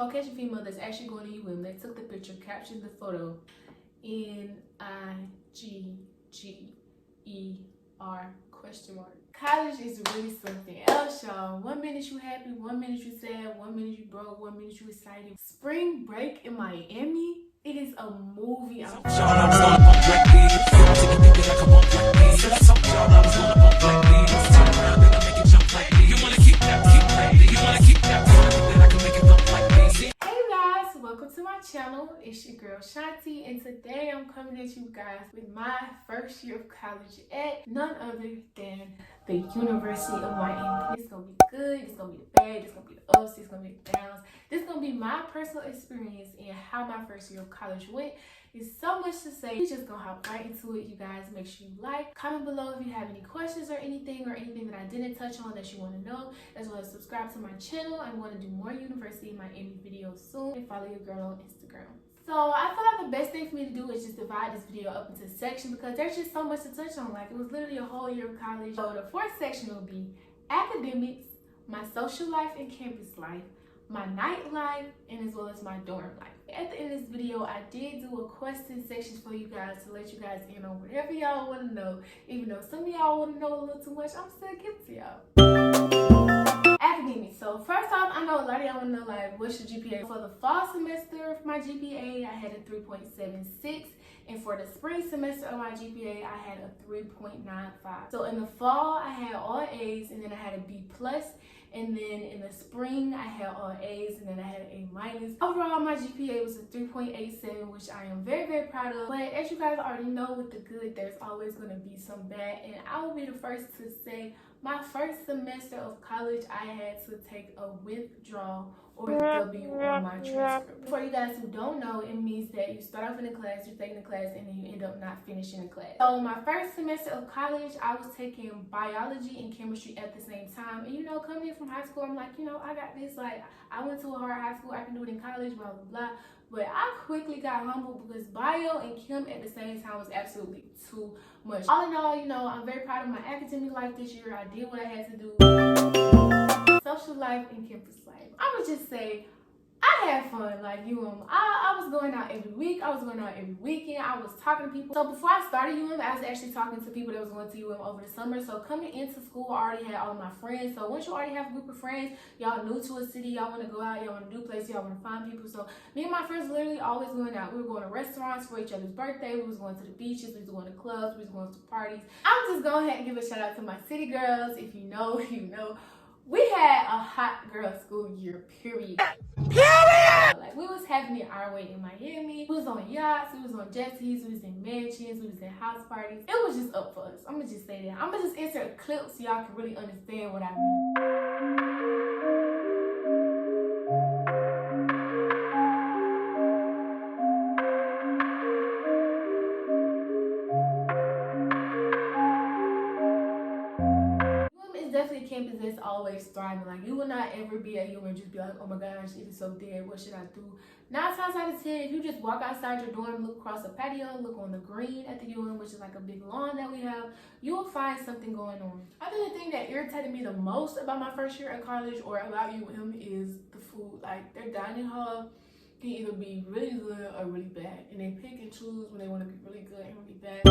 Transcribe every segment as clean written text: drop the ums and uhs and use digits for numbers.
Caucasian female that's actually going to UM. They took the picture, captured the photo, N-I-G-G-E-R question mark. College is really something else, y'all. 1 minute you happy, 1 minute you sad, 1 minute you broke, 1 minute you excited. Spring break in Miami, it is a movie. Welcome to my channel. It's your girl Shanti, and today I'm coming at you guys with my first year of college at none other than the University of Miami. It's gonna be good, it's gonna be the bad, it's gonna be the ups, it's gonna be the downs. This is gonna be my personal experience and how my first year of college went. It's so much to say. We're just gonna hop right into it, you guys. Make sure you like, comment below if you have any questions or anything that I didn't touch on that you want to know, as well as subscribe to my channel. I'm going to do more University of Miami videos soon, and follow your girl on Instagram. So I feel like the best thing for me to do is just divide this video up into sections because there's just so much to touch on. Like, it was literally a whole year of college. So the fourth section will be academics, my social life and campus life, my nightlife, and as well as my dorm life. At the end of this video, I did do a question section for you guys to let you guys in on whatever y'all want to know. Even though some of y'all want to know a little too much, I'm still giving it to y'all. Academics. So first off, I know a lot of y'all want to know, like, what's your GPA? For the fall semester of my GPA, I had a 3.76. And for the spring semester of my GPA, I had a 3.95. So in the fall, I had all A's, and then I had a B+. And then in the spring, I had all A's, and then I had an A-. Overall, my GPA was a 3.87, which I am very, very proud of. But as you guys already know, with the good, there's always going to be some bad. And I will be the first to say, my first semester of college, I had to take a withdrawal or a W on my transcript. For you guys who don't know, it means that you start off in a class, you're taking a class, and then you end up not finishing the class. So my first semester of college, I was taking biology and chemistry at the same time. And you know, coming in from high school, I'm like, you know, I got this. Like, I went to a hard high school, I can do it in college, blah, blah, blah. But I quickly got humbled because bio and chem at the same time was absolutely too much. All in all, you know, I'm very proud of my academic life this year. I did what I had to do. Social life and campus life. I would just say, I had fun. Like, I was going out every week. I was going out every weekend. I was talking to people. So before I started I was actually talking to people that was going to over the summer. So coming into school, I already had all of my friends. So once you already have a group of friends, y'all new to a city, y'all want to go out, y'all want to do places, y'all want to find people. So me and my friends literally always going out. We were going to restaurants for each other's birthday. We was going to the beaches. We was going to clubs. We was going to parties. I'm just going ahead and give a shout out to my city girls. If you know, you know. We had a hot girl school year, period. Like, we was having it our way in Miami. We was on yachts, we was on jet skis, we was in mansions, we was in house parties. It was just up for us. I'm gonna just say that. I'm gonna just insert a clip so y'all can really understand what I mean. Definitely a campus that's always thriving. Like, you will not ever be at UM and just be like, oh my gosh, it is so dead, what should I do? 9 times out of 10, if you just walk outside your dorm, look across the patio, look on the green at the UM, which is like a big lawn that we have, you will find something going on. I think the thing that irritated me the most about my first year at college or about UM is the food. Like, their dining hall can either be really good or really bad, and they pick and choose when they want to be really good and really bad.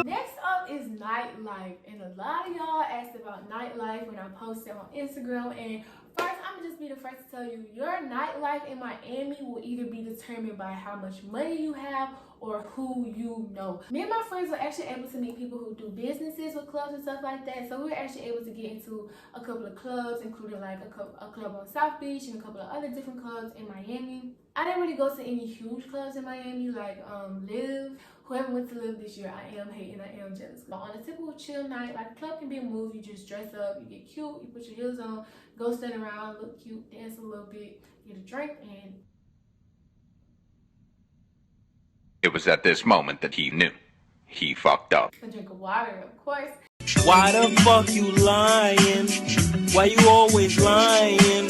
Next up is nightlife, and a lot of y'all asked about nightlife when I posted on Instagram. And first, I'm gonna just be the first to tell you, your nightlife in Miami will either be determined by how much money you have or who you know. Me and my friends were actually able to meet people who do businesses with clubs and stuff like that. So we were actually able to get into a couple of clubs, including like a club on South Beach and a couple of other different clubs in Miami. I didn't really go to any huge clubs in Miami, like Live. Whoever went to Live this year, I am hating, I am jealous. But on a typical chill night, like, the club can be a move. You just dress up, you get cute, you put your heels on, go stand around, look cute, dance a little bit, get a drink, and... It was at this moment that he knew. He fucked up. A drink of water, of course. Why the fuck you lying? Why you always lying?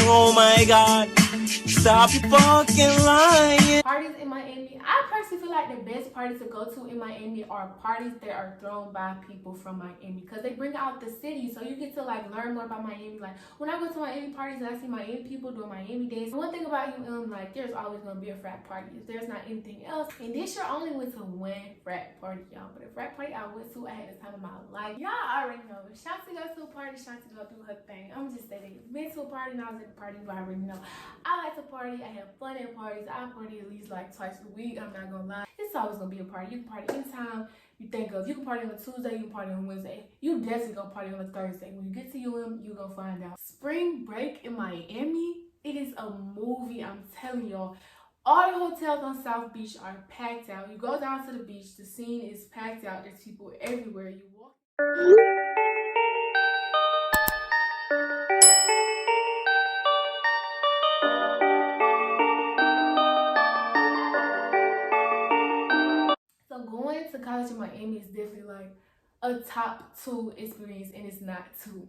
Oh my God. Stop your fucking lying. Parties in Miami, I personally feel like the best parties to go to in Miami are parties that are thrown by people from Miami, because they bring out the city, so you get to like learn more about Miami. Like when I go to Miami parties and I see Miami people doing Miami dance, one thing about like there's always gonna be a frat party if there's not anything else. And this year I only went to one frat party, y'all, but the frat party I went to, I had the time of my life. Y'all already know. Shanti goes to a party, Shanti go do her thing. I'm just saying, been to a party and I was at the party, you already know. I like to party. I have fun at parties. I party at least like twice a week. I'm not gonna lie. It's always gonna be a party. You can party anytime you think of. You can party on a Tuesday, you can party on Wednesday. You definitely gonna party on a Thursday. When you get to UM, you gonna find out. Spring break in Miami, it is a movie, I'm telling y'all. All the hotels on South Beach are packed out. You go down to the beach, the scene is packed out. There's people everywhere. You walk. So going to college in Miami is definitely like a top 2 experience, and it's not 2,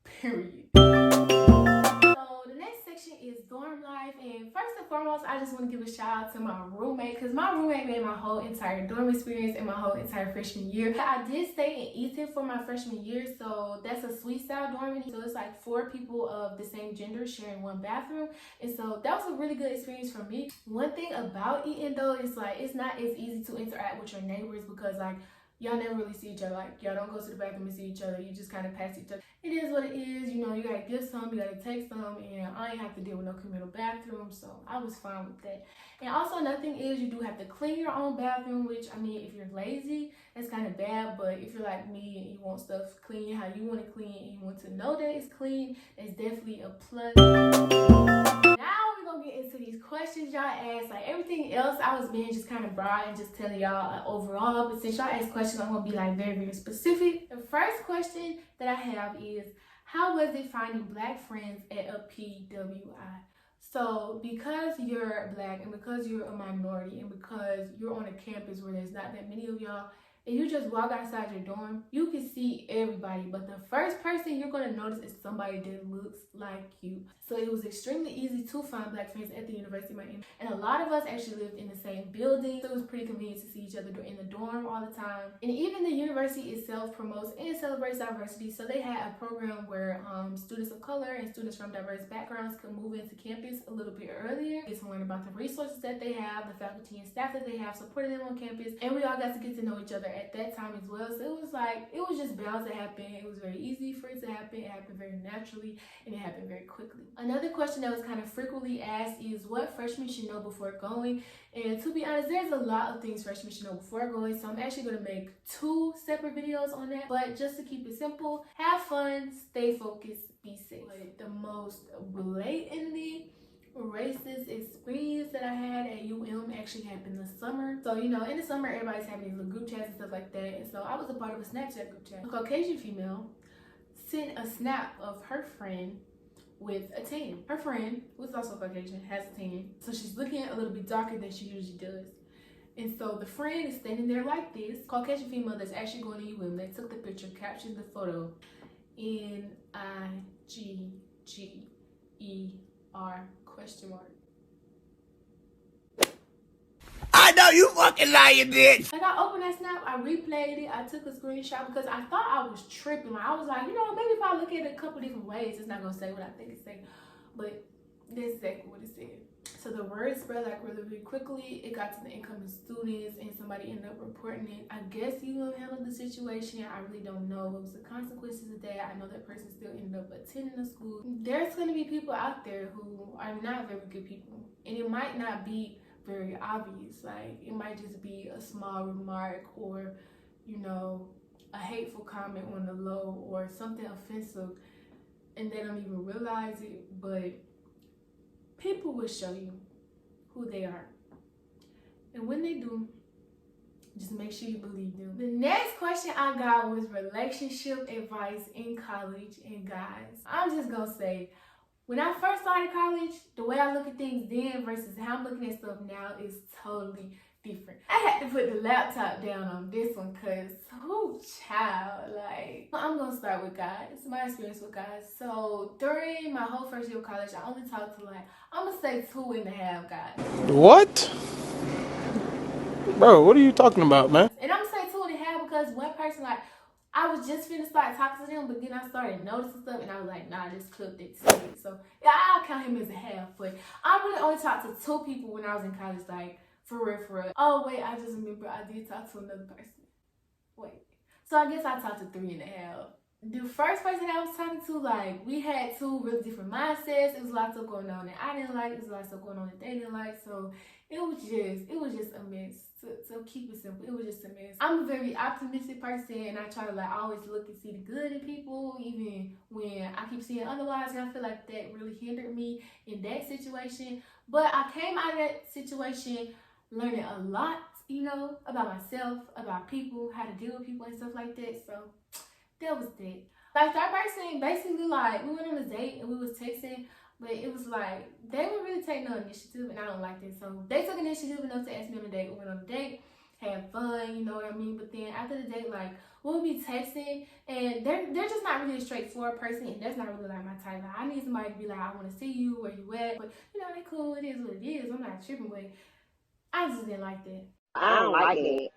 period. So the next section is dorm life, and first and foremost, I just want to give a shout out to my roommate, because my roommate made my whole entire dorm experience and my whole entire freshman year. I did stay in Easton for my freshman year, so that's a suite style dorm, so it's like 4 people of the same gender sharing one bathroom, and so that was a really good experience for me. One thing about Eaton though is like it's not as easy to interact with your neighbors, because like y'all never really see each other. Like y'all don't go to the bathroom and see each other. You just kind of pass each other. It is what it is. You know, you gotta give some, you gotta take some, and I ain't have to deal with no communal bathroom, so I was fine with that. And also another thing is you do have to clean your own bathroom, which I mean, if you're lazy, that's kind of bad. But if you're like me and you want stuff clean how you want it clean and you want to know that it's clean, it's definitely a plus. Now we're gonna get into these questions y'all asked. Like everything else, I was being just kind of broad and just telling y'all overall, but since y'all asked questions, I'm gonna be like very, very specific. The first question that I have is, how was it finding Black friends at a PWI? So because you're Black and because you're a minority and because you're on a campus where there's not that many of y'all, and you just walk outside your dorm, you can see everybody, but the first person you're going to notice is somebody that looks like you. So it was extremely easy to find Black friends at the University of Miami, and a lot of us actually lived in the same building, so it was pretty convenient to see each other in the dorm all the time. And even the university itself promotes and celebrates diversity, so they had a program where students of color and students from diverse backgrounds could move into campus a little bit earlier, get to learn about the resources that they have, the faculty and staff that they have supporting them on campus, and we all got to get to know each other at that time as well. So it was just bound to happen. It was very easy for it to happen. It happened very naturally, and it happened very quickly. Another question that was kind of frequently asked is what freshmen should know before going. And to be honest, there's a lot of things freshmen should know before going, so I'm actually going to make 2 separate videos on that. But just to keep it simple, have fun, stay focused, be safe. But the most blatantly racist experience that I had at UM actually happened this summer. So you know, in the summer everybody's having these little group chats and stuff like that, and so I was a part of a Snapchat group chat. A Caucasian female sent a snap of her friend with a tan. Her friend, who's also Caucasian, has a tan, so she's looking a little bit darker than she usually does. And so the friend is standing there like this. Caucasian female that's actually going to UM, they took the picture, captioned the photo, NIGGER question mark. I know you fucking lying, bitch. Like I opened that snap, I replayed it, I took a screenshot because I thought I was tripping. Like, I was like, you know, maybe if I look at it a couple different ways, it's not gonna say what I think it's saying. But that's exactly what it said. So the word spread like really, really quickly. It got to the incoming students and somebody ended up reporting it. I guess you handled the situation. I really don't know what was the consequences of that. I know that person still ended up attending the school. There's going to be people out there who are not very good people. And it might not be very obvious. Like it might just be a small remark or, you know, a hateful comment on the low or something offensive. And they don't even realize it. But people will show you who they are. And when they do, just make sure you believe them. The next question I got was relationship advice in college. And guys, I'm just gonna say, when I first started college, the way I look at things then versus how I'm looking at stuff now is totally different. I had to put the laptop down on this one because, oh child, like, I'm gonna start with guys, my experience with guys. So during my whole first year of college, I only talked to like, I'm gonna say 2.5 guys. What? Bro, what are you talking about, man? And I'm gonna say 2.5 because one person, like, I was just finna start talking to them, but then I started noticing stuff, and I was like, nah, just clip it. So yeah, I'll count him as a half. But I really only talked to 2 people when I was in college, like, for real, for real. Oh wait, I just remember I did talk to another person. Wait, so I guess I talked to 3.5. The first person I was talking to, like, we had 2 really different mindsets. It was a lot of stuff going on that I didn't like. It was a lot of stuff going on that they didn't like. So it was just a mess. To keep it simple, it was just a mess. I'm a very optimistic person, and I try to, like, always look and see the good in people, even when I keep seeing otherwise. And I feel like that really hindered me in that situation. But I came out of that situation learning a lot, you know, about myself, about people, how to deal with people and stuff like that. So that was that. Like, that person, basically, like, we went on a date and we was texting, but it was like, they would really take no initiative, and I don't like that. So they took initiative enough to ask me on a date. We went on a date, had fun, you know what I mean? But then after the date, like, we'll be texting, and they're just not really a straightforward person, and that's not really like my type. Like, I need somebody to be like, I want to see you, where you at? But, you know, they cool, it is what it is. I'm not tripping, but I just didn't like that. I don't like it.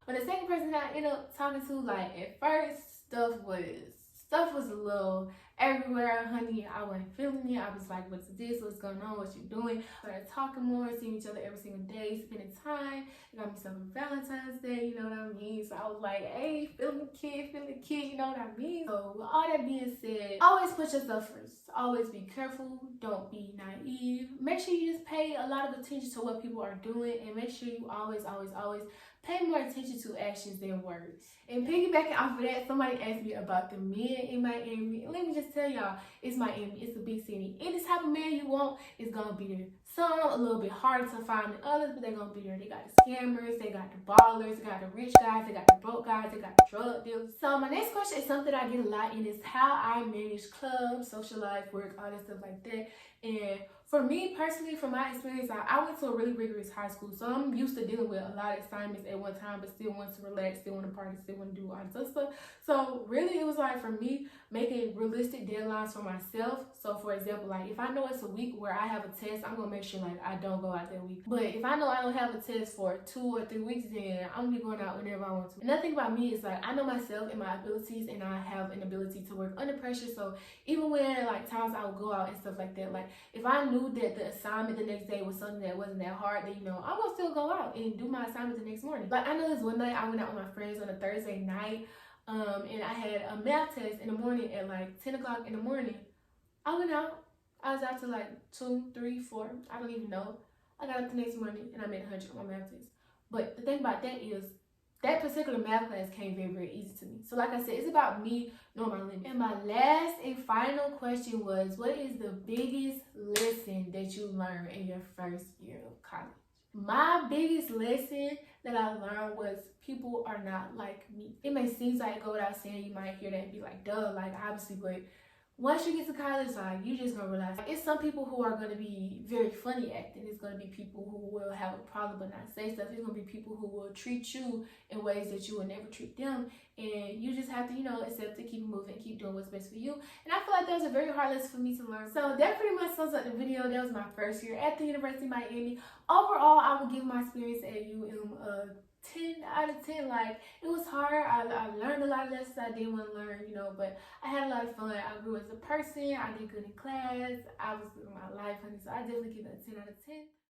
But the second person that I ended up talking to, like, at first, stuff was a little everywhere, honey. I wasn't feeling it. I was like, what's this? What's going on? What you doing? Started talking more, seeing each other every single day, spending time. It got me something for Valentine's Day, you know what I mean? So I was like, hey, feeling the kid, you know what I mean? So with all that being said, always put yourself first. Always be careful. Don't be naive. Make sure you just pay a lot of attention to what people are doing, and make sure you always pay more attention to actions than words. And piggybacking off of that, somebody asked me about the men in Miami. And let me just tell y'all, it's Miami. It's a big city. Any type of man you want is gonna be there. Some a little bit harder to find than others, but they're gonna be there. They got the scammers, they got the ballers, they got the rich guys, they got the broke guys, they got the drug dealers. So my next question is something I get a lot in, is how I manage clubs, social life, work, all that stuff like that. And for me personally, from my experience, I went to a really rigorous high school, so I'm used to dealing with a lot of assignments at one time, but still want to relax, still want to party, still want to do all this other stuff. So really, it was like, for me, making realistic deadlines for myself. So for example, like, if I know it's a week where I have a test, I'm gonna make sure, like, I don't go out that week. But if I know I don't have a test for 2 or 3 weeks, then I'm gonna be going out whenever I want to. Another thing about me is, like, I know myself and my abilities, and I have an ability to work under pressure. So even when, like, times I would go out and stuff like that, like, if I knew that the assignment the next day was something that wasn't that hard, then, you know, I will still go out and do my assignment the next morning. Like, I know this one night I went out with my friends on a Thursday night, and I had a math test in the morning at like 10 o'clock in the morning. I went out. I was out to like 2, 3, 4. I don't even know. I got up the next morning and I made 100 on my math test. But the thing about that is, that particular math class came very, very easy to me. So like I said, it's about me knowing my limits. And my last and final question was, what is the biggest lesson that you learned in your first year of college? My biggest lesson that I learned was, people are not like me. It may seem like, go without saying, you might hear that and be like, duh, like, obviously, but once you get to college, like, you just gonna realize, it's some people who are gonna be very funny acting. It's gonna be people who will have a problem but not say stuff. It's gonna be people who will treat you in ways that you will never treat them. And you just have to, you know, accept it, keep moving, keep doing what's best for you. And I feel like that was a very hard lesson for me to learn. So that pretty much sums up the video. That was my first year at the University of Miami. Overall, I would give my experience at UM a 10 out of 10. Like, it was hard. I learned a lot of lessons I didn't want to learn, you know, but I had a lot of fun. I grew as a person. I did good in class. I was living my life, honey. So I definitely give it a 10 out of 10.